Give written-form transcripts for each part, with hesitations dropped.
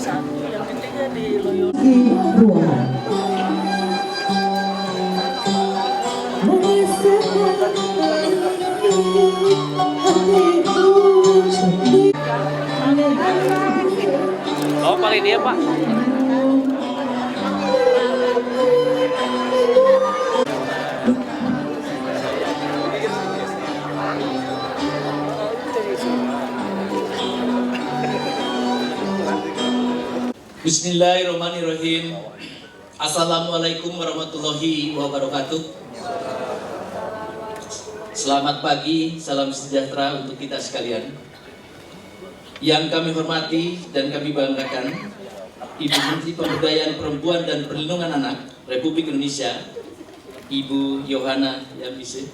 satu, yang ketiga di Loyola. Oh, paling dia Pak. Bismillahirrahmanirrahim. Assalamualaikum warahmatullahi wabarakatuh. Selamat pagi, salam sejahtera untuk kita sekalian. Yang kami hormati dan kami banggakan, Ibu Menteri Pemberdayaan Perempuan dan Perlindungan Anak Republik Indonesia, Ibu Yohana Yambise.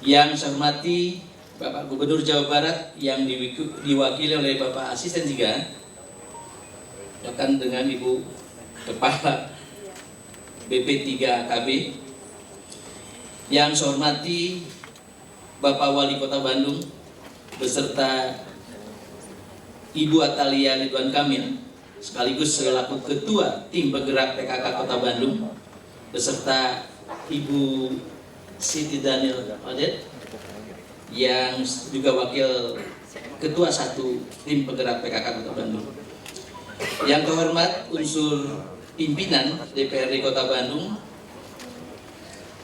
Yang saya hormati Bapak Gubernur Jawa Barat yang diwakili oleh Bapak Asisten 3, bahkan dengan Ibu Kepala BP3KB. Yang saya hormati Bapak Wali Kota Bandung beserta Ibu Atalia Ridwan Kamil sekaligus selaku Ketua Tim Penggerak PKK Kota Bandung beserta Ibu Siti Daniel Odet yang juga Wakil Ketua 1 Tim Penggerak PKK Kota Bandung. Yang terhormat unsur pimpinan DPRD Kota Bandung,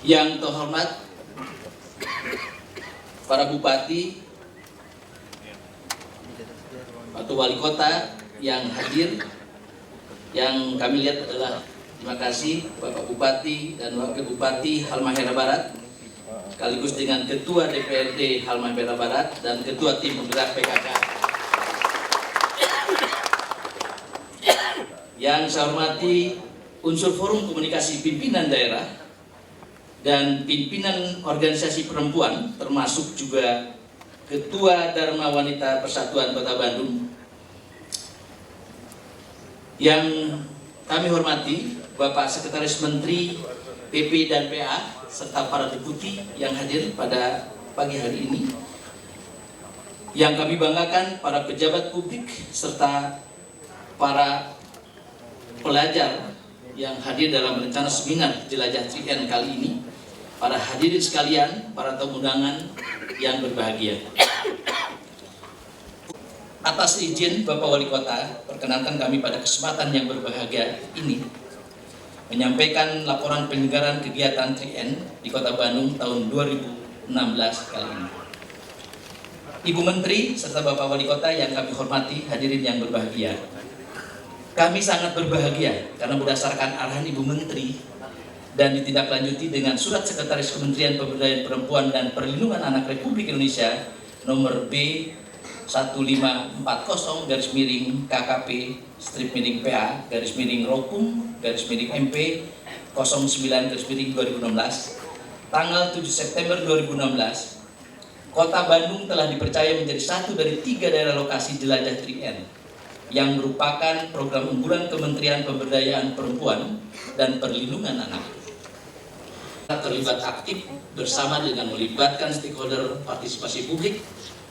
yang terhormat para bupati atau wali kota yang hadir, yang kami lihat adalah terima kasih Bapak Bupati dan Wakil Bupati Halmahera Barat, sekaligus dengan Ketua DPRD Halmahera Barat dan Ketua Tim Penggerak PKK. Yang saya hormati unsur forum komunikasi pimpinan daerah dan pimpinan organisasi perempuan, termasuk juga Ketua Dharma Wanita Persatuan Kota Bandung. Yang kami hormati Bapak Sekretaris Menteri PP dan PA serta para deputi yang hadir pada pagi hari ini. Yang kami banggakan para pejabat publik serta para pelajar yang hadir dalam rencana seminar Jelajah 3N kali ini, para hadirin sekalian, para tamu undangan yang berbahagia. Atas izin Bapak Wali Kota, perkenankan kami pada kesempatan yang berbahagia ini menyampaikan laporan penyelenggaraan kegiatan 3N di Kota Bandung tahun 2016 kali ini. Ibu Menteri serta Bapak Wali Kota yang kami hormati, hadirin yang berbahagia. Kami sangat berbahagia karena berdasarkan arahan Ibu Menteri dan ditindaklanjuti dengan Surat Sekretaris Kementerian Pemberdayaan Perempuan dan Perlindungan Anak Republik Indonesia nomor B15-KKP-PA-Rokum-MP 09-2016 tanggal 7 September 2016, Kota Bandung telah dipercaya menjadi satu dari 3 daerah lokasi jelajah 3N yang merupakan program unggulan Kementerian Pemberdayaan Perempuan dan Perlindungan Anak. Terlibat aktif bersama dengan melibatkan stakeholder partisipasi publik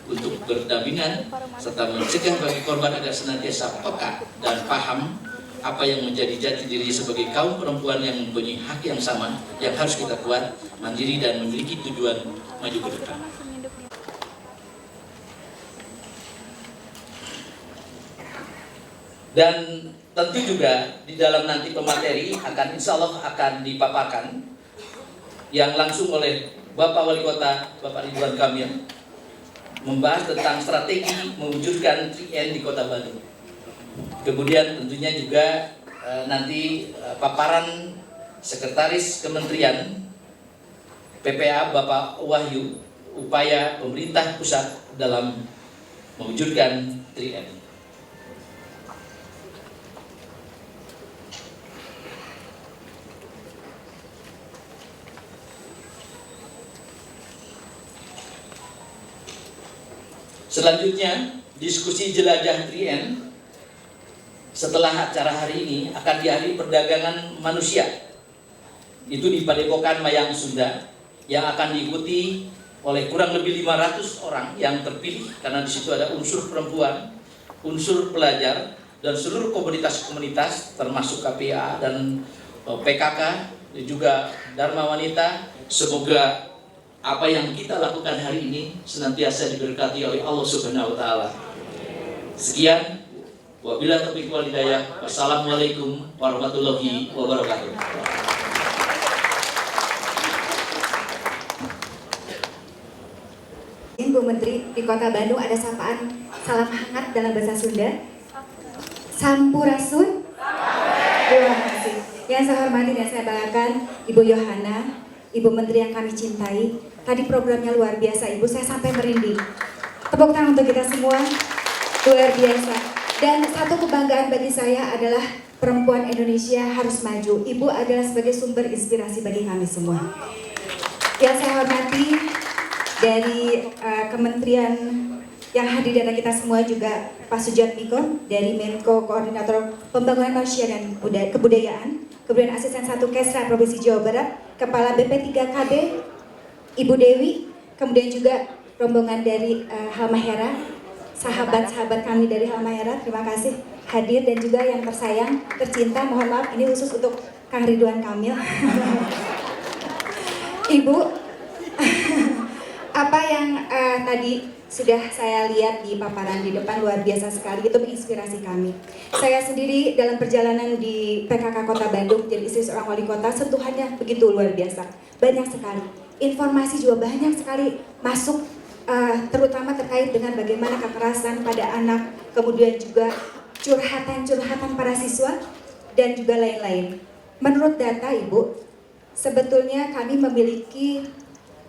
untuk berdampingan serta mencegah bagi korban agar senantiasa peka dan paham apa yang menjadi jati diri sebagai kaum perempuan yang mempunyai hak yang sama, yang harus kita kuat, mandiri dan memiliki tujuan maju ke depan. Dan tentu juga di dalam nanti pemateri akan insya Allah akan dipaparkan yang langsung oleh Bapak Wali Kota, Bapak Ridwan Kamil, membahas tentang strategi mewujudkan 3N di Kota Bandung. Kemudian tentunya juga nanti paparan Sekretaris Kementerian PPA Bapak Wahyu, upaya pemerintah pusat dalam mewujudkan 3N. Selanjutnya, diskusi jelajah 3N setelah acara hari ini akan diakhiri perdagangan manusia. Itu di Padepokan Mayang Sunda yang akan diikuti oleh kurang lebih 500 orang yang terpilih karena di situ ada unsur perempuan, unsur pelajar, dan seluruh komunitas-komunitas termasuk KPA dan PKK dan juga Dharma Wanita. Semoga apa yang kita lakukan hari ini senantiasa diberkati oleh Allah Subhanahu wa taala. Sekian, wabillahi taufiq wal hidayah. Wassalamualaikum warahmatullahi wabarakatuh. Bu Menteri, di Kota Bandung ada sapaan salam hangat dalam bahasa Sunda. Sampurasun. Terima kasih. Yang saya hormati dan saya banggakan Ibu Yohana, Ibu Menteri yang kami cintai. Tadi programnya luar biasa, Ibu. Saya sampai merinding. Tepuk tangan untuk kita semua. Luar biasa. Dan satu kebanggaan bagi saya adalah perempuan Indonesia harus maju. Ibu adalah sebagai sumber inspirasi bagi kami semua. Yang saya hormati dari kementerian yang hadir di antara kita semua juga Pak Sujatmiko dari Menko Koordinator Pembangunan Manusia dan Kebudayaan, kemudian Asisten 1 Kesra Provinsi Jawa Barat, Kepala BP3KB Ibu Dewi, kemudian juga rombongan dari Halmahera, sahabat-sahabat kami dari Halmahera, terima kasih hadir, dan juga yang tersayang, tercinta, mohon maaf ini khusus untuk Kang Ridwan Kamil. Ibu, apa yang tadi sudah saya lihat di paparan di depan luar biasa sekali, itu menginspirasi kami. Saya sendiri dalam perjalanan di PKK Kota Bandung jadi istri seorang wali kota, sentuhannya begitu luar biasa, banyak sekali. Informasi juga banyak sekali masuk, terutama terkait dengan bagaimana kekerasan pada anak, kemudian juga curhatan-curhatan para siswa, dan juga lain-lain. Menurut data Ibu, sebetulnya kami memiliki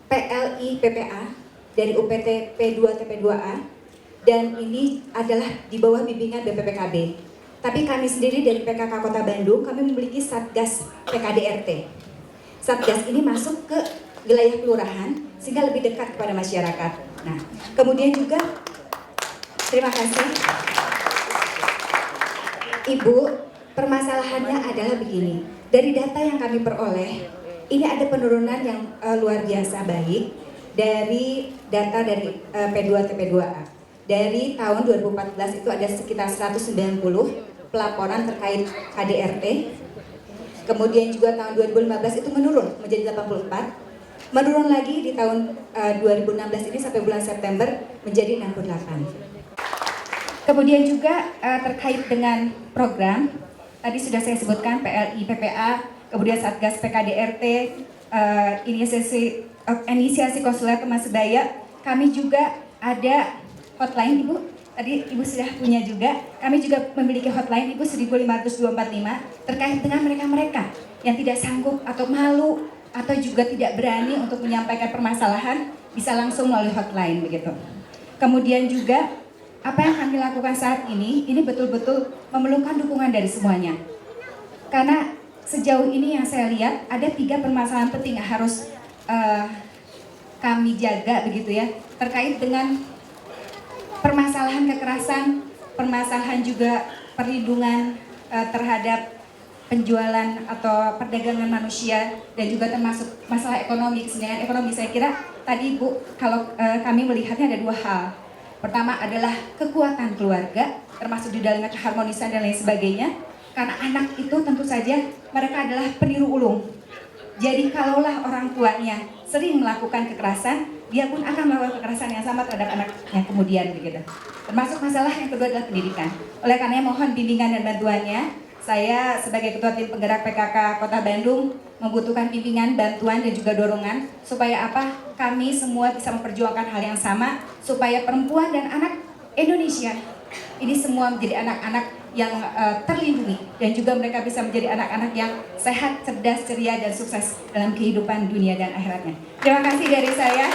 PLI PPA dari UPT P2 TP2A, dan ini adalah di bawah bimbingan BPPKB. Tapi kami sendiri dari PKK Kota Bandung, kami memiliki Satgas PKDRT. Satgas ini masuk ke wilayah kelurahan sehingga lebih dekat kepada masyarakat. Nah, kemudian juga terima kasih Ibu, permasalahannya adalah begini. Dari data yang kami peroleh, ini ada penurunan yang luar biasa baik dari data dari P2 TP2A. Dari tahun 2014 itu ada sekitar 190 pelaporan terkait KDRT. Kemudian juga tahun 2015 itu menurun menjadi 84. Menurun lagi di tahun 2016 ini sampai bulan September menjadi 68. Kemudian juga terkait dengan program, tadi sudah saya sebutkan PLI PPA, kemudian Satgas PKDRT, inisiasi konsuler teman sebaya. Kami juga ada hotline Ibu, tadi Ibu sudah punya juga. Kami juga memiliki hotline Ibu 15245 terkait dengan mereka-mereka yang tidak sanggup atau malu atau juga tidak berani untuk menyampaikan permasalahan, bisa langsung melalui hotline begitu. Kemudian juga apa yang kami lakukan saat ini betul-betul memerlukan dukungan dari semuanya. Karena sejauh ini yang saya lihat ada 3 permasalahan penting yang harus kami jaga begitu ya, terkait dengan permasalahan kekerasan, permasalahan juga perlindungan terhadap penjualan atau perdagangan manusia, dan juga termasuk masalah ekonomi, kesenjangan ekonomi. Saya kira tadi Bu, kalau kami melihatnya ada 2 hal. Pertama adalah kekuatan keluarga, termasuk di dalamnya keharmonisan dan lain sebagainya. Karena anak itu tentu saja mereka adalah peniru ulung. Jadi kalaulah orang tuanya sering melakukan kekerasan, dia pun akan melakukan kekerasan yang sama terhadap anaknya kemudian begitu. Termasuk masalah yang kedua adalah pendidikan. Oleh karena mohon bimbingan dan bantuannya. Saya sebagai Ketua Tim Penggerak PKK Kota Bandung membutuhkan bimbingan, bantuan, dan juga dorongan supaya apa? Kami semua bisa memperjuangkan hal yang sama, supaya perempuan dan anak Indonesia ini semua menjadi anak-anak yang terlindungi, dan juga mereka bisa menjadi anak-anak yang sehat, cerdas, ceria, dan sukses dalam kehidupan dunia dan akhiratnya. Terima kasih dari saya.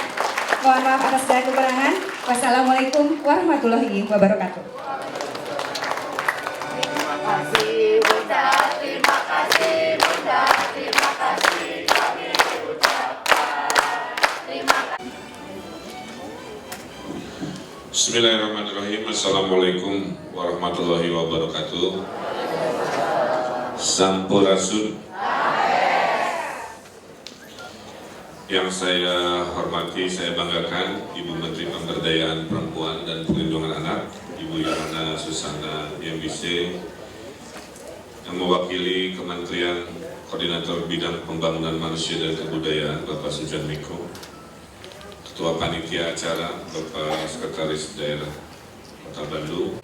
Mohon maaf atas segala kekurangan. Wassalamualaikum warahmatullahi wabarakatuh. Terima kasih Bunda, terima kasih kami ucapkan. Terima kasih. Bismillahirrahmanirrahim. Assalamualaikum warahmatullahi wabarakatuh. Sampurasun. Yang saya hormati, saya banggakan Ibu Menteri Pemberdayaan Perempuan dan Perlindungan Anak, Ibu Ibu Yana Susana Yembise, yang mewakili Kementerian Koordinator Bidang Pembangunan Manusia dan Kebudayaan Bapak Sujatmiko, Ketua Panitia Acara Bapak Sekretaris Daerah Kota Bandung.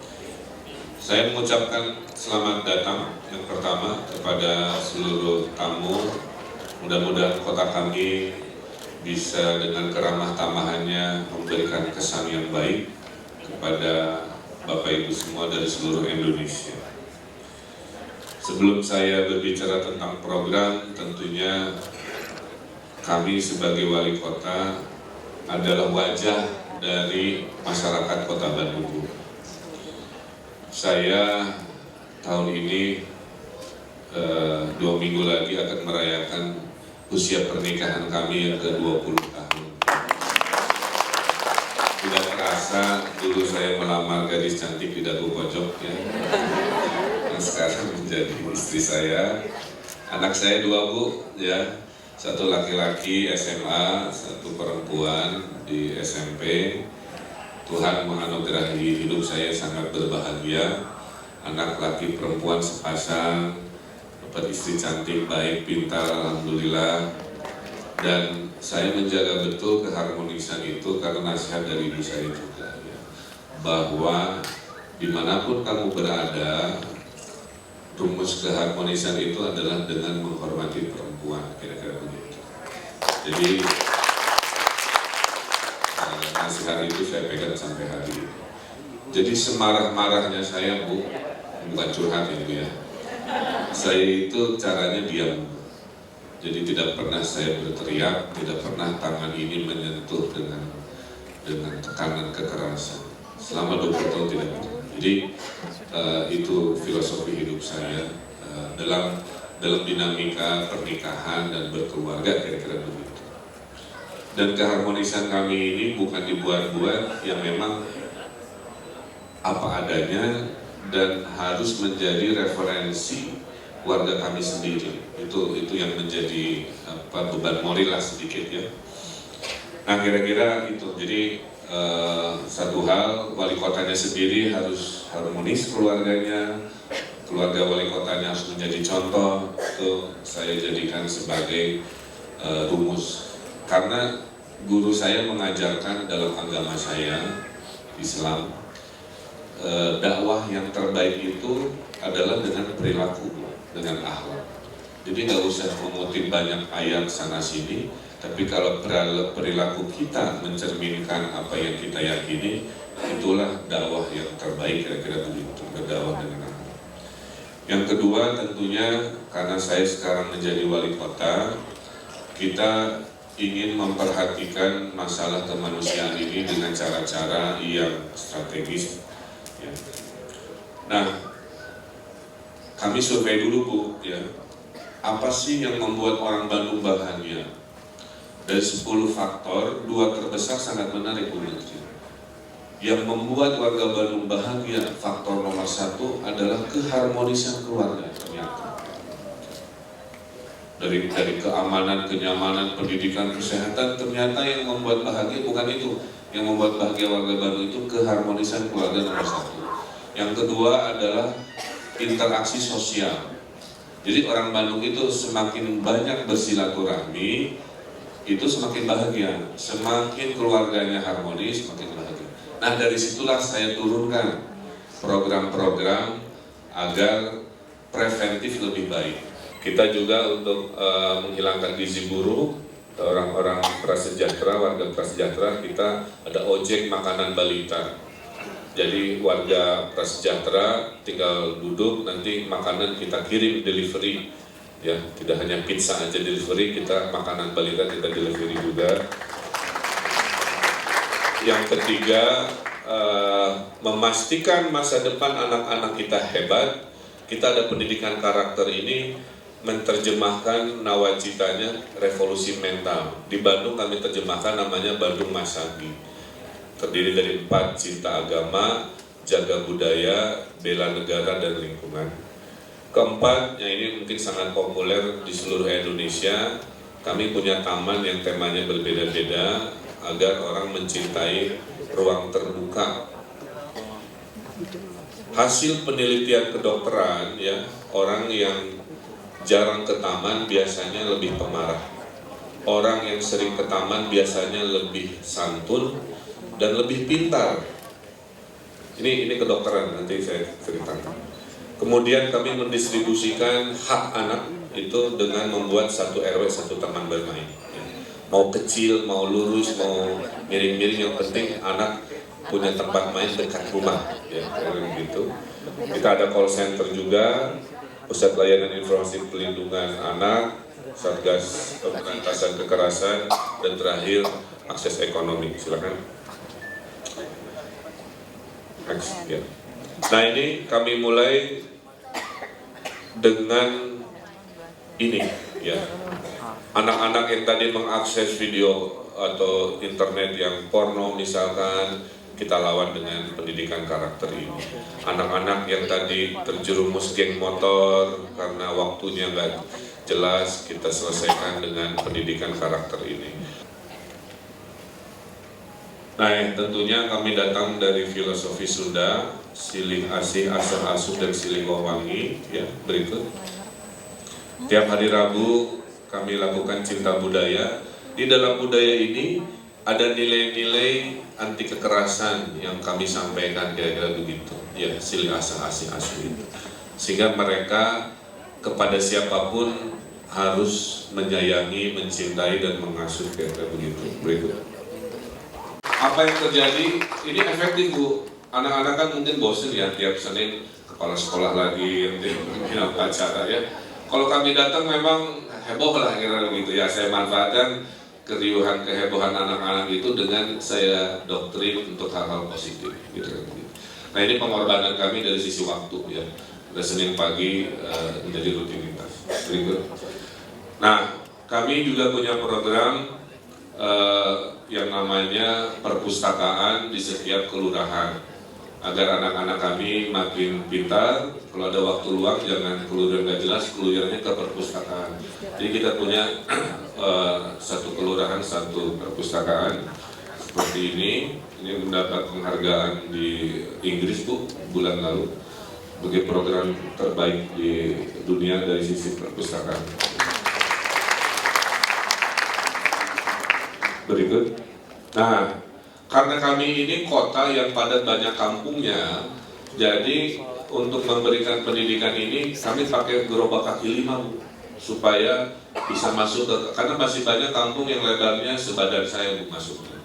Saya mengucapkan selamat datang yang pertama kepada seluruh tamu. Mudah-mudahan kota kami bisa dengan keramah tamahannya memberikan kesan yang baik kepada Bapak Ibu semua dari seluruh Indonesia. Sebelum saya berbicara tentang program, tentunya kami sebagai wali kota adalah wajah dari masyarakat Kota Bandung. Saya tahun ini 2 minggu lagi akan merayakan usia pernikahan kami yang ke-20 tahun. Tidak terasa dulu saya melamar gadis cantik di dagu pojok ya, yang sekarang menjadi istri saya. Anak saya 2 Bu ya, 1 laki-laki SMA, 1 perempuan di SMP. Tuhan menganugerahi hidup saya sangat berbahagia. Anak laki perempuan sepasang, dapat istri cantik, baik, pintar, alhamdulillah. Dan saya menjaga betul keharmonisan itu karena nasihat dari ibu saya juga ya, bahwa dimanapun kamu berada, rumus keharmonisan itu adalah dengan menghormati perempuan, kira-kira begitu. Jadi nasihat itu saya pegang sampai hari ini. Jadi semarah-marahnya saya Bu, bukan curhat ya Bu ya, saya itu caranya diam. Jadi tidak pernah saya berteriak, tidak pernah tangan ini menyentuh dengan tekanan kekerasan. Selama 20 tahun tidak pernah. Jadi itu filosofi hidup saya dalam dinamika pernikahan dan berkeluarga, kira-kira begitu. Dan keharmonisan kami ini bukan dibuat-buat, yang memang apa adanya dan harus menjadi referensi warga kami sendiri. Itu yang menjadi beban moral lah sedikit ya. Nah kira-kira itu. Jadi satu hal, wali kotanya sendiri harus harmonis keluarganya, keluarga wali kotanya harus menjadi contoh. Itu saya jadikan sebagai rumus. Karena guru saya mengajarkan dalam agama saya, Islam, dakwah yang terbaik itu adalah dengan perilaku, dengan akhlak. Jadi nggak usah mengutip banyak ayat sana sini, tapi kalau perilaku kita mencerminkan apa yang kita yakini, itulah dakwah yang terbaik, kira-kira begitu, berdakwah dengan akhlak. Yang kedua tentunya karena saya sekarang menjadi wali kota, kita ingin memperhatikan masalah kemanusiaan ini dengan cara-cara yang strategis ya. Nah, kami survei dulu Bu ya, apa sih yang membuat orang Bandung bahagia? Dari 10 faktor, 2 terbesar sangat menarik Bu Menteri. Yang membuat warga Bandung bahagia, faktor nomor 1 adalah keharmonisan keluarga ternyata. Dari keamanan, kenyamanan, pendidikan, kesehatan, ternyata yang membuat bahagia bukan itu. Yang membuat bahagia warga Bandung itu keharmonisan keluarga nomor 1. Yang kedua adalah interaksi sosial. Jadi orang Bandung itu semakin banyak bersilaturahmi, itu semakin bahagia. Semakin keluarganya harmonis, semakin bahagia. Nah dari situlah saya turunkan program-program agar preventif lebih baik. Kita juga untuk menghilangkan gizi buruk, orang-orang prasejahtera, warga prasejahtera, kita ada ojek makanan balita. Jadi warga prasejahtera tinggal duduk, nanti makanan kita kirim delivery. Ya, tidak hanya pizza aja delivery, kita makanan balita kita delivery juga. Yang ketiga, memastikan masa depan anak-anak kita hebat. Kita ada pendidikan karakter ini menerjemahkan nawacitanya revolusi mental. Di Bandung kami terjemahkan namanya Bandung Masagi. Terdiri dari 4, cinta agama, jaga budaya, bela negara, dan lingkungan. Keempat, yang ini mungkin sangat populer di seluruh Indonesia, kami punya taman yang temanya berbeda-beda agar orang mencintai ruang terbuka. hasil penelitian kedokteran ya, orang yang jarang ke taman biasanya lebih pemarah. Orang yang sering ke taman biasanya lebih santun dan lebih pintar. Ini kedokteran, nanti saya ceritakan. Kemudian kami mendistribusikan hak anak itu dengan membuat satu RW satu taman bermain. Mau kecil, mau lurus, mau miring-miring, yang penting anak punya tempat main dekat rumah, ya gitu. Kita ada call center juga, pusat layanan informasi pelindungan anak, satgas pemberantasan kekerasan, dan terakhir akses ekonomi. Silakan. Next, ya. Nah ini kami mulai dengan ini, ya. Anak-anak yang tadi mengakses video atau internet yang porno misalkan, kita lawan dengan pendidikan karakter ini. Anak-anak yang tadi terjerumus geng motor karena waktunya nggak jelas, kita selesaikan dengan pendidikan karakter ini. Nah, tentunya kami datang dari filosofi Sunda, silih asih, asal asuh, dan silih wawangi. Ya, berikut. Tiap hari Rabu kami lakukan cinta budaya. Di dalam budaya ini ada nilai-nilai anti kekerasan yang kami sampaikan, kira-kira begitu. Ya, silih asal asih asuh itu. Sehingga mereka kepada siapapun harus menyayangi, mencintai, dan mengasuh, kira-kira begitu. Berikut. Apa yang terjadi, ini efektif Bu. Anak-anak kan mungkin bosen ya, tiap Senin kepala sekolah lagi, bikin acara ya. Kalau kami datang memang heboh lah kira-kira begitu ya. Saya manfaatkan keriuhan, kehebohan anak-anak itu dengan saya doktrin untuk hal-hal positif gitu. Nah ini pengorbanan kami dari sisi waktu ya. Dari Senin pagi menjadi rutinitas. Berikut. Nah kami juga punya program yang namanya perpustakaan di setiap kelurahan, agar anak-anak kami makin pintar. Kalau ada waktu luang jangan keluyuran nggak jelas, keluyurannya ke perpustakaan. Jadi kita punya satu kelurahan satu perpustakaan seperti ini mendapat penghargaan di Inggris Bu bulan lalu sebagai program terbaik di dunia dari sisi perpustakaan. Berikut. Nah, karena kami ini kota yang padat banyak kampungnya, jadi untuk memberikan pendidikan ini kami pakai gerobak kaki 5 Bu, supaya bisa masuk ke, karena masih banyak kampung yang lebarnya sebadan saya Bu masuknya.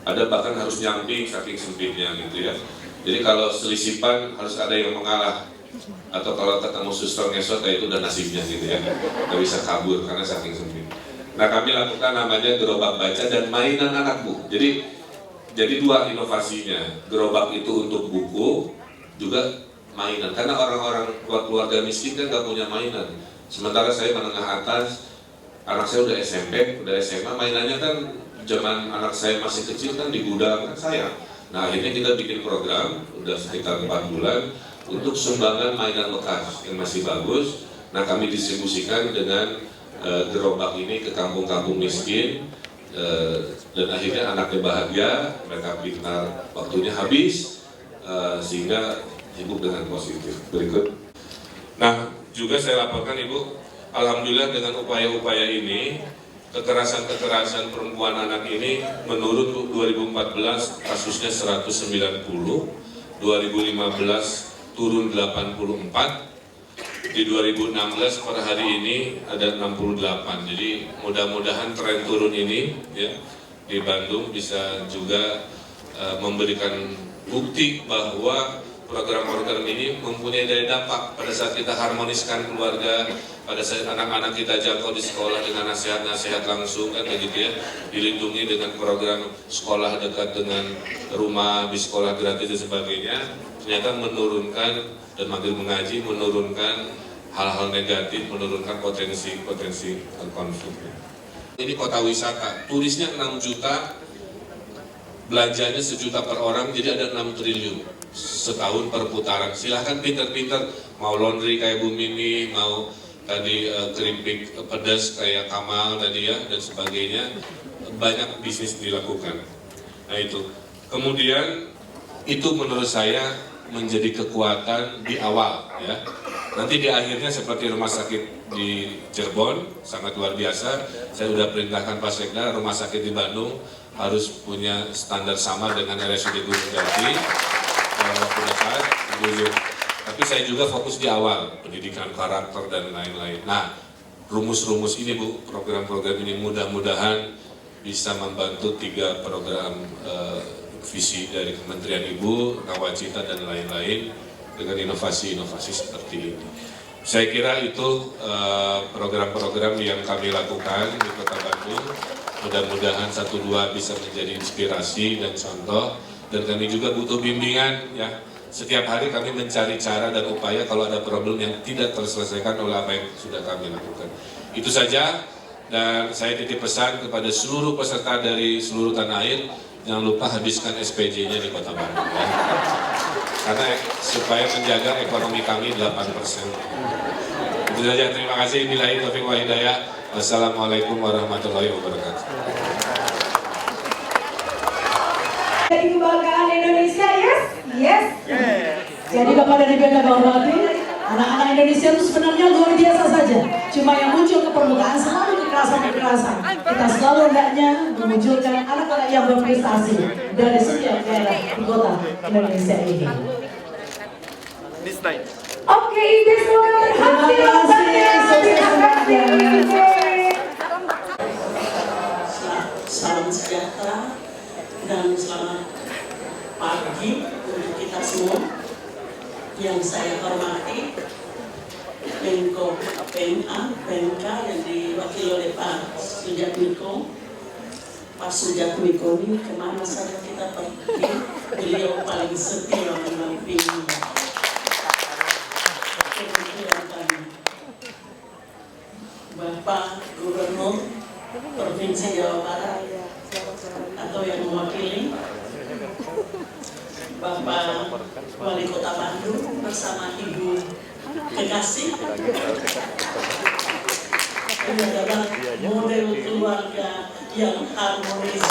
Ada bahkan harus nyamping saking sempitnya gitu ya. Jadi kalau selisipan harus ada yang mengalah, atau kalau ketemu suster ngesot ya itu udah nasibnya gitu ya, nggak bisa kabur karena saking sempit. Nah kami lakukan namanya gerobak baca dan mainan anak Bu. Jadi dua inovasinya, gerobak itu untuk buku, juga mainan. Karena orang-orang keluarga miskin kan nggak punya mainan. Sementara saya menengah atas, anak saya udah SMP, udah SMA, mainannya kan zaman anak saya masih kecil kan di gudang kan sayang. Nah akhirnya kita bikin program, udah sekitar 4 bulan, untuk sumbangan mainan bekas yang masih bagus. Nah kami distribusikan dengan gerobak ini ke kampung-kampung miskin, dan akhirnya anaknya bahagia, mereka pintar, waktunya habis, sehingga hidup dengan positif. Berikut. Nah juga saya laporkan Ibu, alhamdulillah dengan upaya-upaya ini kekerasan-kekerasan perempuan anak ini menurun. 2014 kasusnya 190, 2015 turun 84, di 2016 per hari ini ada 68. Jadi mudah-mudahan tren turun ini ya di Bandung bisa juga memberikan bukti bahwa program-program ini mempunyai daya dampak pada saat kita harmoniskan keluarga, pada saat anak-anak kita jangkau di sekolah dengan nasihat-nasihat langsung kan begitu ya, dilindungi dengan program sekolah dekat dengan rumah, di sekolah gratis dan sebagainya, ternyata menurunkan dan makin mengaji, menurunkan hal-hal negatif, menurunkan potensi konflik. Ini kota wisata, turisnya 6 juta, belanjanya 1 juta per orang, jadi ada 6 triliun setahun perputaran. Silahkan pinter-pinter, mau laundry kayak Bu Mimi, mau tadi keripik pedas kayak Kamal tadi ya, dan sebagainya, banyak bisnis dilakukan. Nah itu, kemudian itu menurut saya menjadi kekuatan di awal ya. Nanti di akhirnya seperti rumah sakit di Cirebon sangat luar biasa. Saya sudah perintahkan Pak Sekda rumah sakit di Bandung harus punya standar sama dengan RSUD Gunung Jati waktu dekat. Tapi saya juga fokus di awal pendidikan karakter dan lain-lain. Nah, rumus-rumus ini Bu, program-program ini mudah-mudahan bisa membantu 3 program visi dari Kementerian Ibu, Nawacita dan lain-lain dengan inovasi-inovasi seperti ini. Saya kira itu program-program yang kami lakukan di Kota Bandung. Mudah-mudahan 1-2 bisa menjadi inspirasi dan contoh. Dan kami juga butuh bimbingan ya. Setiap hari kami mencari cara dan upaya kalau ada problem yang tidak terselesaikan oleh apa yang sudah kami lakukan. Itu saja, dan saya titip pesan kepada seluruh peserta dari seluruh tanah air, jangan lupa habiskan SPJ-nya di Kota Bandung ya. Karena supaya menjaga ekonomi kami 8%. Itu saja, terima kasih. Billahi taufiq wal hidayah. Wassalamualaikum warahmatullahi wabarakatuh. Jadi kebanggaan Indonesia, yes. Jadi Bapak dan Ibu yang kami hormati, anak-anak Indonesia itu sebenarnya luar biasa saja. Cuma yang muncul ke permukaan selalu kekerasan. Kita selalu hendaknya memunculkan anak-anak yang berprestasi dari setiap daerah di kota Indonesia ini. Oke, Ibu semua berhasil. Terima kasih. Salam sejahtera dan selamat pagi untuk kita semua. Yang saya hormati Menko PMK yang diwakili oleh Pak Sujatmiko. Pak Sujatmiko ini kemana saja kita pergi, beliau paling setia mendampingi kementerian kami. Bapak Gubernur Provinsi Jawa Barat atau yang mewakili, Bapak Wali Kota Bandung bersama Ibu kekasih. Ini adalah model keluarga yang harmonis.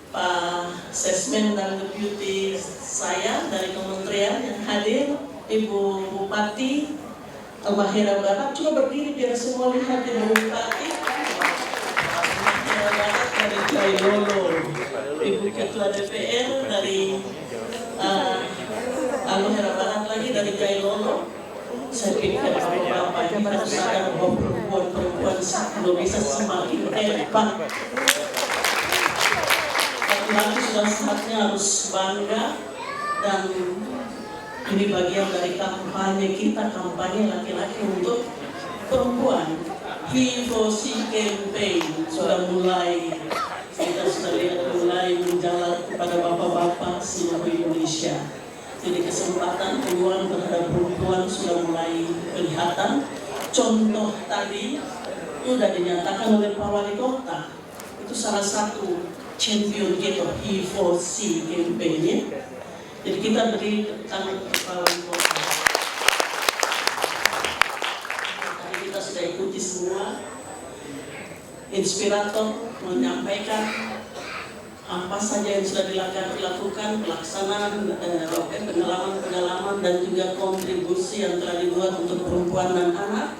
Pak Sesmen dan Deputi saya dari kementerian yang hadir, Ibu Bupati Halmahera Barat, coba berdiri biar semua lihat Ibu Bupati dari Jailolo, Ibu Ketua DPR dari Halmahera Barat lagi dari Jailolo. Saya pikir bapak-bapak ini harus sadar bahwa perempuan belum bisa semakin hebat. Laki-laki sudah saatnya harus bangga, dan ini bagian dari kampanye kita, kampanye laki-laki untuk perempuan. He4C campaign sudah mulai, kita sudah lihat mulai menjalar kepada bapak-bapak seluruh Indonesia. Jadi kesempatan peluang terhadap perempuan sudah mulai kelihatan. Contoh tadi sudah dinyatakan oleh Pak Wali Kota, itu salah satu champion kita He4C campaign. Jadi kita beri tangan kepada Pak Wali Kota. Tadi kita sudah ikuti semua. Inspirator menyampaikan apa saja yang sudah dilakukan, pelaksanaan pengalaman dan juga kontribusi yang telah dibuat untuk perempuan dan anak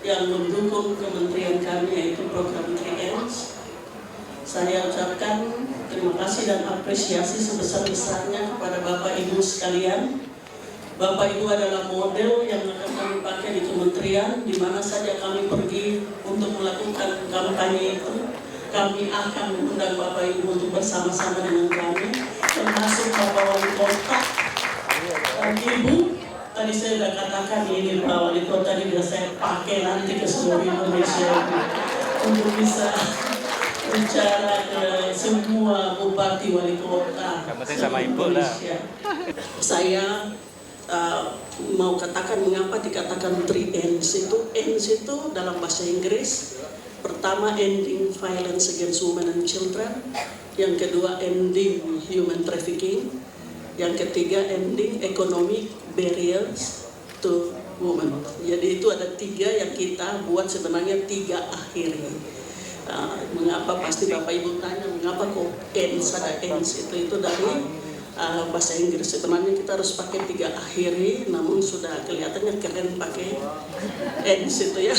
yang mendukung kementerian kami, yaitu program 3Ms. Saya ucapkan terima kasih dan apresiasi sebesar-besarnya kepada Bapak Ibu sekalian. Bapak Ibu adalah model yang akan kami pakai di kementerian, di mana saja kami pergi untuk melakukan kampanye itu. Kami akan mengundang Bapak Ibu untuk bersama-sama dengan kami, termasuk Bapak Wali Kota dan Ibu. Tadi saya sudah katakan ini Pak Wali Kota ini bisa saya pakai nanti ke seluruh Indonesia untuk bisa bicara ke semua bupati wali kota Indonesia. Saya mau katakan mengapa dikatakan 3Ns itu. Ns itu dalam bahasa Inggris, pertama ending violence against women and children, yang kedua ending human trafficking, yang ketiga ending economic barriers to women. Jadi itu ada 3 yang kita buat, sebenarnya 3 akhir. Mengapa pasti Bapak Ibu tanya, mengapa kok ENS ada ENS itu dari bahasa Inggris. Sebenarnya kita harus pakai 3 akhiri, namun sudah kelihatannya keren pakai ENS itu ya.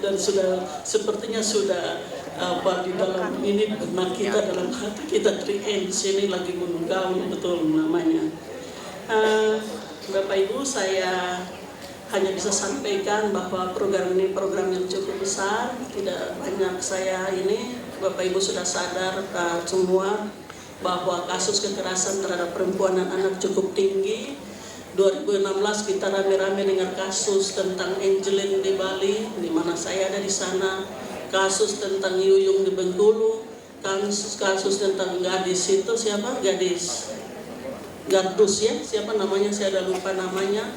Dan sudah sepertinya sudah di dalam ini benak kita, dalam hati kita 3Ns ini lagi menggaung betul namanya. Bapak Ibu, saya hanya bisa sampaikan bahwa program ini program yang cukup besar, tidak banyak saya ini. Bapak Ibu sudah sadar semua bahwa kasus kekerasan terhadap perempuan dan anak cukup tinggi. 2016 kita rame-rame dengar kasus tentang Angelin di Bali, di mana saya ada di sana, kasus tentang Yuyung di Bengkulu, kasus tentang gadis itu siapa? Gardus ya, siapa namanya? Saya ada lupa namanya.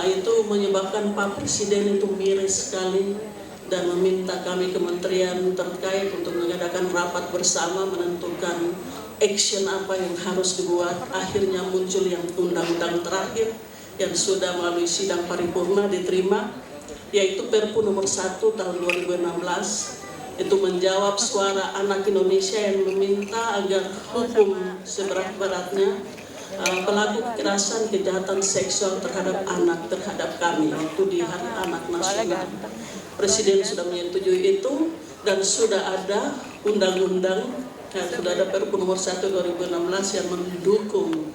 Itu menyebabkan Pak Presiden itu miris sekali dan meminta kami kementerian terkait untuk mengadakan rapat bersama menentukan action apa yang harus dibuat. Akhirnya muncul yang undang-undang terakhir yang sudah melalui sidang paripurna diterima, yaitu Perpu nomor 1 tahun 2016. Itu menjawab suara anak Indonesia yang meminta agar hukum seberat-beratnya pelaku kekerasan kejahatan seksual terhadap anak terhadap kami, itu di Hari Anak Nasional. Presiden sudah menyetujui itu dan sudah ada undang-undang, sudah ada Perpu nomor 1 2016 yang mendukung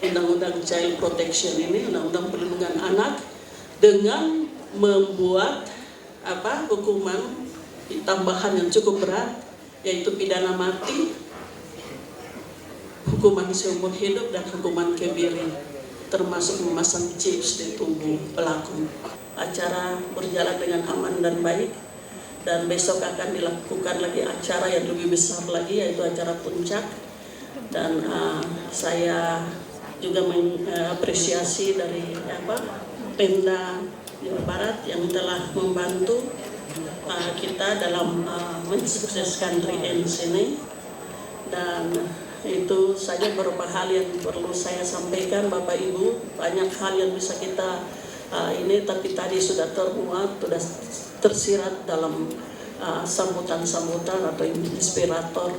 Undang-Undang Child Protection ini, Undang-Undang Perlindungan Anak, dengan membuat hukuman tambahan yang cukup berat, yaitu pidana mati, hukuman seumur hidup, dan hukuman kebiri, termasuk memasang chips di tubuh pelaku. Acara berjalan dengan aman dan baik, dan besok akan dilakukan lagi acara yang lebih besar lagi, yaitu acara puncak. Dan saya juga mengapresiasi dari Pemda Jawa Barat yang telah membantu kita dalam mensukseskan 3Ns ini. Dan itu saja beberapa hal yang perlu saya sampaikan, Bapak Ibu. Banyak hal yang bisa kita ini, tapi tadi sudah termuat, sudah tersirat dalam sambutan-sambutan atau inspirator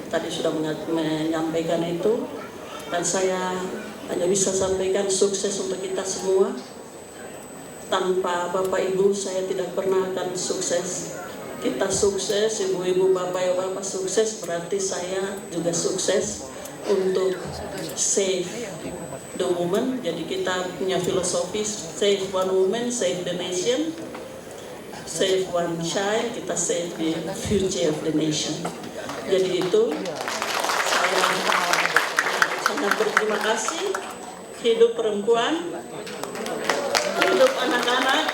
tadi sudah menyampaikan itu. Dan saya hanya bisa sampaikan sukses untuk kita semua. Tanpa Bapak Ibu saya tidak pernah akan sukses. Kita sukses, ibu-ibu, bapak-bapak sukses, berarti saya juga sukses untuk save the woman. Jadi kita punya filosofi save one woman, save the nation, save one child, kita save the future of the nation. Jadi itu saya sangat berterima kasih. Hidup perempuan, hidup anak-anak,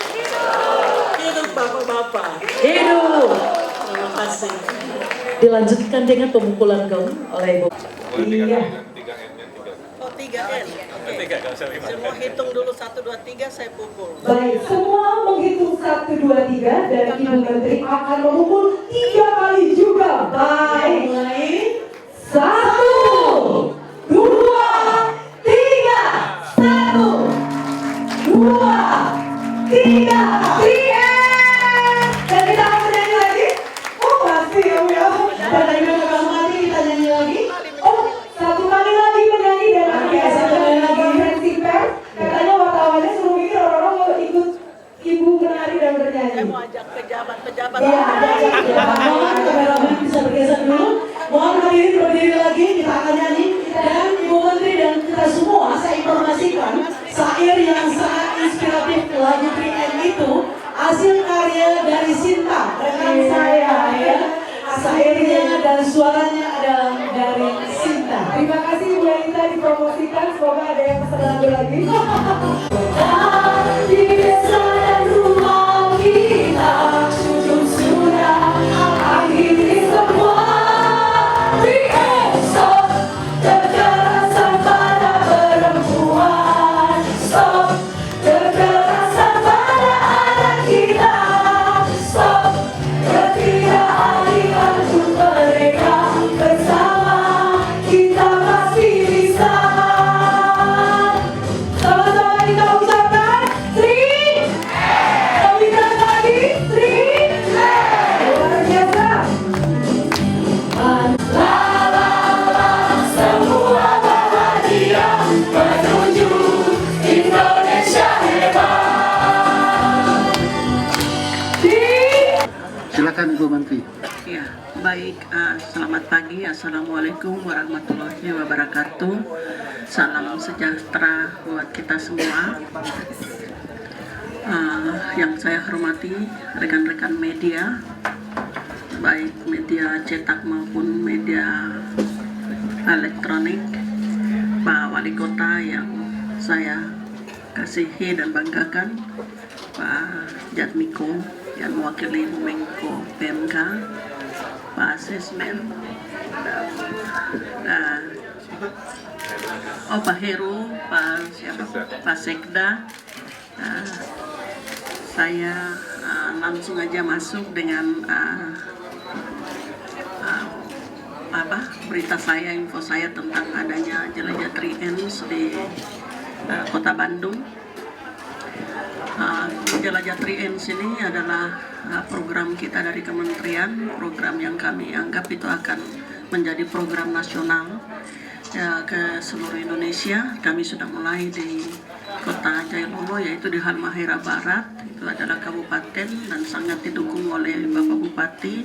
hidup bapak-bapak. Hidup. Terima kasih. Dilanjutkan dengan pemukulan gaung oleh Ibu. Iya. Oh, 3N. Oke. Semua hitung dulu 1, 2, 3, saya pukul. Baik, semua menghitung 1, 2, 3 dan Ibu Menteri akan memukul 3 kali juga. Baik, mulai 1, 2, 3, 1, 2, 3, 3. Dan kita akan menyanyi lagi. Oh masih ya. Dan dari belakang mati kita nyanyi lagi. Oh, 1 kali lagi menyanyi dan nanti satu kali lagi konferensi pers. Katanya wartawannya suruh mikir orang-orang mau ikut Ibu menari dan bernyanyi. Saya mau ajak pejabat-pejabat. Iya, mohon kameramen bisa bergeser dulu. Mohon hadirin berdiri lagi, kita akan nyanyi. Dan Ibu Menteri dan kita semua, saya informasikan syair yang sangat inspiratif lagu 3N itu hasil karya dari Sinta, rekan saya ya. Syairnya dan suaranya adalah dari Sinta. Terima kasih Bu Yanita dipromosikan, semoga ada yang pesan lagu lagi. Di desa dan rumah kita, ujung sudah akhiri semua. 3N stop kekerasan pada perempuan, stop kekerasan pada anak kita, stop ketidakadilan untuk mereka. Bersama kita pasti bisa. Sama-sama kita ucapkan Silakan Ibu Menteri. Ya, baik. Selamat pagi. Assalamualaikum warahmatullahi wabarakatuh. Salam sejahtera buat kita semua. Yang saya hormati rekan-rekan media, baik media cetak maupun media elektronik, Pak Wali Kota yang saya kasihi dan banggakan, Pak Jatmiko yang mewakili Menko PMK, Pak Sesmen, dan Pak Heru, Pak Sekda. Saya langsung aja masuk dengan berita saya, info saya tentang adanya Jelajah 3Ns di Kota Bandung. Jelajah 3Ns ini adalah program kita dari kementerian, program yang kami anggap itu akan menjadi program nasional ke seluruh Indonesia. Kami sudah mulai di Kota Jayalolo, yaitu di Halmahera Barat, itu adalah kabupaten dan sangat didukung oleh Bapak Bupati,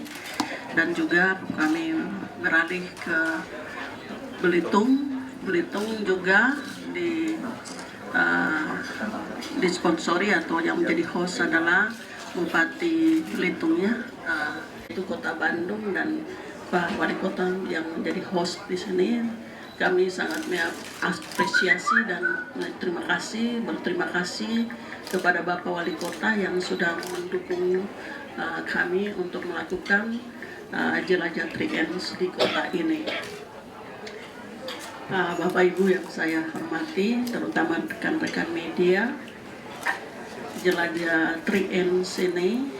dan juga kami beralih ke Belitung juga disponsori atau yang menjadi host adalah Bupati Belitung itu Kota Bandung dan Pak Wali Kota yang menjadi host di sini. Kami sangat mengapresiasi dan berterima kasih kepada Bapak Wali Kota yang sudah mendukung kami untuk melakukan jelajah 3Ns di kota ini. Bapak Ibu yang saya hormati, terutama rekan-rekan media, jelajah 3Ns ini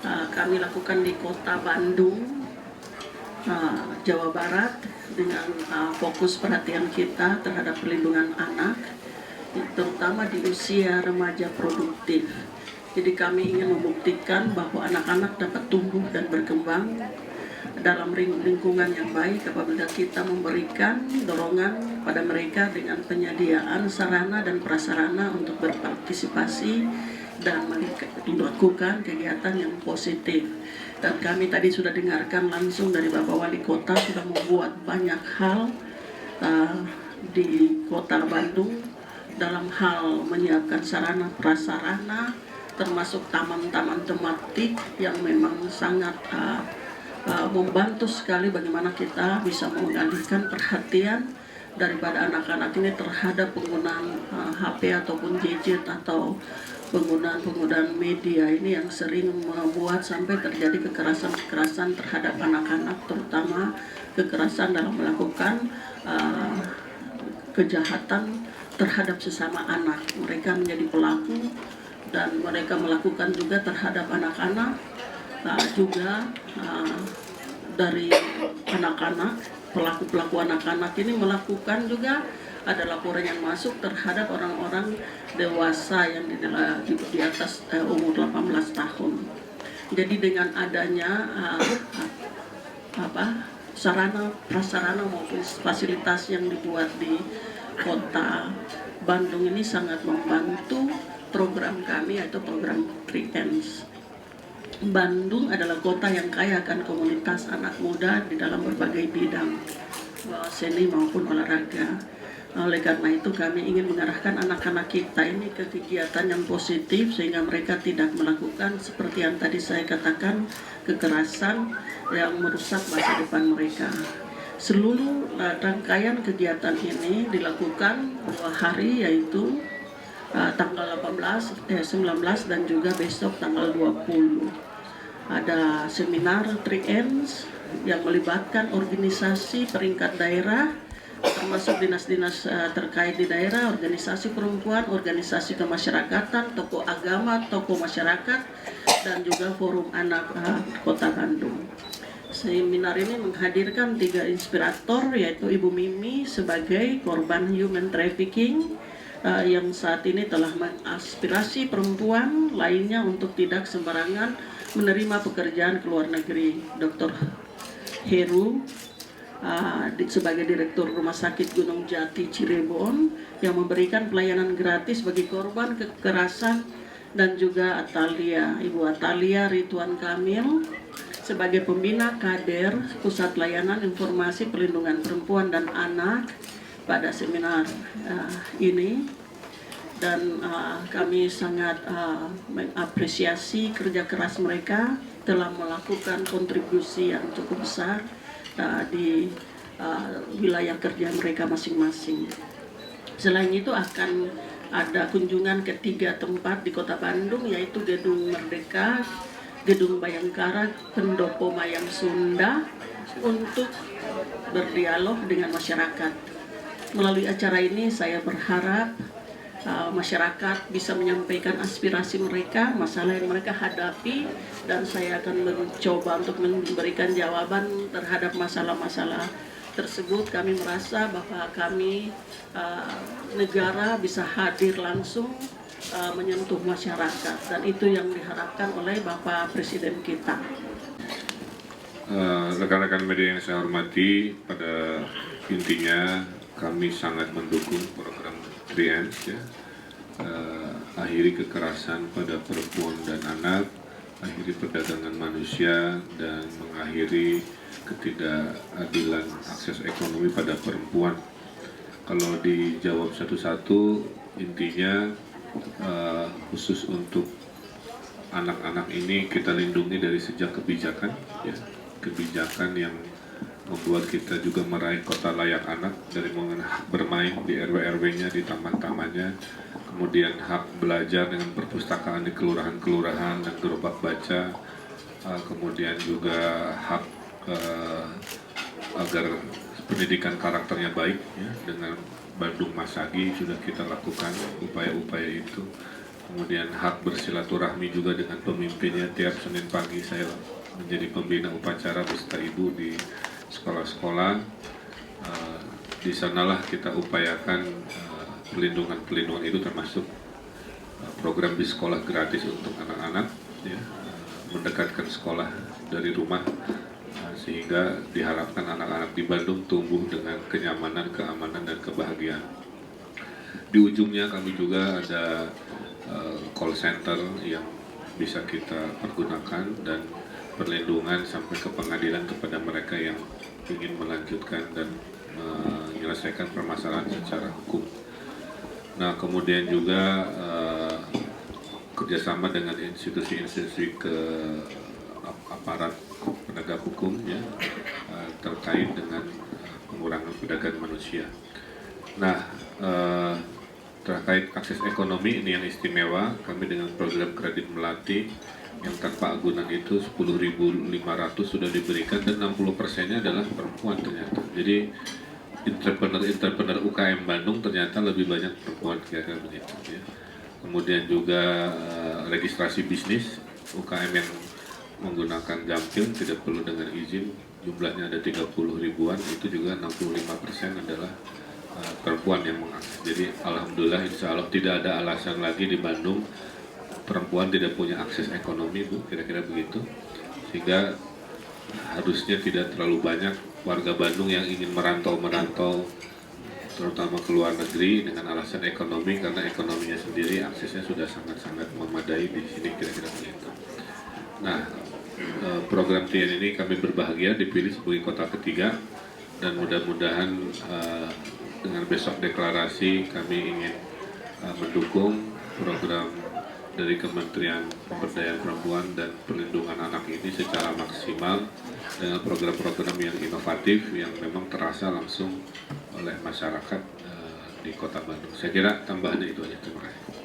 kami lakukan di Kota Bandung, Jawa Barat, dengan fokus perhatian kita terhadap perlindungan anak, terutama di usia remaja produktif. Jadi kami ingin membuktikan bahwa anak-anak dapat tumbuh dan berkembang dalam lingkungan yang baik apabila kita memberikan dorongan pada mereka dengan penyediaan sarana dan prasarana untuk berpartisipasi dan melakukan kegiatan yang positif. Dan kami tadi sudah dengarkan langsung dari Bapak Wali Kota sudah membuat banyak hal di Kota Bandung dalam hal menyiapkan sarana prasarana, termasuk taman-taman tematik yang memang sangat membantu sekali bagaimana kita bisa mengalihkan perhatian daripada anak-anak ini terhadap penggunaan HP ataupun gadget atau penggunaan media ini yang sering membuat sampai terjadi kekerasan terhadap anak-anak, terutama kekerasan dalam melakukan kejahatan terhadap sesama anak. Mereka menjadi pelaku dan mereka melakukan juga terhadap anak-anak, juga dari anak-anak, pelaku-pelaku anak-anak ini melakukan juga ada laporan yang masuk terhadap orang-orang dewasa yang di atas umur 18 tahun. Jadi dengan adanya sarana prasarana maupun fasilitas yang dibuat di Kota Bandung ini sangat membantu program kami, yaitu program 3Ns. Bandung adalah kota yang kaya akan komunitas anak muda di dalam berbagai bidang, seni maupun olahraga. Oleh karena itu kami ingin mengarahkan anak-anak kita ini ke kegiatan yang positif sehingga mereka tidak melakukan seperti yang tadi saya katakan, kekerasan yang merusak masa depan mereka. Seluruh rangkaian kegiatan ini dilakukan 2 hari, yaitu tanggal 19 dan juga besok tanggal 20. Ada seminar 3Ns yang melibatkan organisasi peringkat daerah, termasuk dinas-dinas terkait di daerah, organisasi perempuan, organisasi kemasyarakatan, tokoh agama, tokoh masyarakat, dan juga forum anak Kota Bandung. Seminar ini menghadirkan 3 inspirator, yaitu Ibu Mimi sebagai korban human trafficking yang saat ini telah mengaspirasi perempuan lainnya untuk tidak sembarangan menerima pekerjaan ke luar negeri. Dr. Heru sebagai Direktur Rumah Sakit Gunung Jati Cirebon yang memberikan pelayanan gratis bagi korban kekerasan dan juga Ibu Atalia Ridwan Kamil sebagai pembina kader Pusat Layanan Informasi Perlindungan Perempuan dan Anak pada seminar ini. Dan kami sangat mengapresiasi kerja keras mereka telah melakukan kontribusi yang cukup besar di wilayah kerja mereka masing-masing. Selain itu akan ada kunjungan ke 3 tempat di Kota Bandung, yaitu Gedung Merdeka, Gedung Bayangkara, Pendopo Mayang Sunda, untuk berdialog dengan masyarakat. Melalui acara ini saya berharap masyarakat bisa menyampaikan aspirasi mereka, masalah yang mereka hadapi, dan saya akan mencoba untuk memberikan jawaban terhadap masalah-masalah tersebut. Kami merasa bahwa kami negara bisa hadir langsung menyentuh masyarakat, dan itu yang diharapkan oleh Bapak Presiden kita. Rekan-rekan media yang saya hormati, pada intinya kami sangat mendukung program 3Ms, ya. Akhiri kekerasan pada perempuan dan anak, akhiri perdagangan manusia, dan mengakhiri ketidakadilan akses ekonomi pada perempuan. Kalau dijawab satu-satu, intinya khusus untuk anak-anak ini kita lindungi dari sejak kebijakan, ya. Kebijakan yang membuat kita juga meraih kota layak anak, dari bermain di RW-RW-nya, di taman-tamannya, kemudian hak belajar dengan perpustakaan di kelurahan-kelurahan dan gerobak baca, kemudian juga hak agar pendidikan karakternya baik, ya, dengan Bandung Masagi sudah kita lakukan upaya-upaya itu. Kemudian hak bersilaturahmi juga dengan pemimpinnya. Tiap Senin pagi saya menjadi pembina upacara beserta ibu di sekolah-sekolah. Di sanalah kita upayakan pelindungan itu, termasuk program di sekolah gratis untuk anak-anak, ya, mendekatkan sekolah dari rumah, sehingga diharapkan anak-anak di Bandung tumbuh dengan kenyamanan, keamanan, dan kebahagiaan. Di ujungnya kami juga ada call center yang bisa kita pergunakan, dan perlindungan sampai ke pengadilan kepada mereka yang ingin melanjutkan dan menyelesaikan permasalahan secara hukum. Nah, kemudian juga kerjasama dengan institusi-institusi aparat penegak hukum, ya, terkait dengan pengurangan perdagangan manusia. Nah, terkait akses ekonomi ini yang istimewa, kami dengan program kredit melati yang tanpa agunan itu 10.500 sudah diberikan, dan 60%-nya adalah perempuan ternyata. Jadi entrepreneur UKM Bandung ternyata lebih banyak perempuan, kira-kira begitu, ya. Kemudian juga registrasi bisnis UKM yang menggunakan gampil tidak perlu dengan izin, jumlahnya ada 30 ribuan, itu juga 65% adalah perempuan yang mengakses. Jadi alhamdulillah, insya Allah tidak ada alasan lagi di Bandung perempuan tidak punya akses ekonomi, Bu, kira-kira begitu. Sehingga harusnya tidak terlalu banyak warga Bandung yang ingin merantau, terutama ke luar negeri dengan alasan ekonomi, karena ekonominya sendiri aksesnya sudah sangat-sangat memadai di sini, kira-kira begitu. Nah, program TN ini kami berbahagia dipilih sebagai kota ketiga, dan mudah-mudahan dengan besok deklarasi kami ingin mendukung program dari Kementerian Pemberdayaan Perempuan dan Perlindungan Anak ini secara maksimal dengan program-program yang inovatif yang memang terasa langsung oleh masyarakat di Kota Bandung. Saya kira tambahannya itu aja. Terima kasih.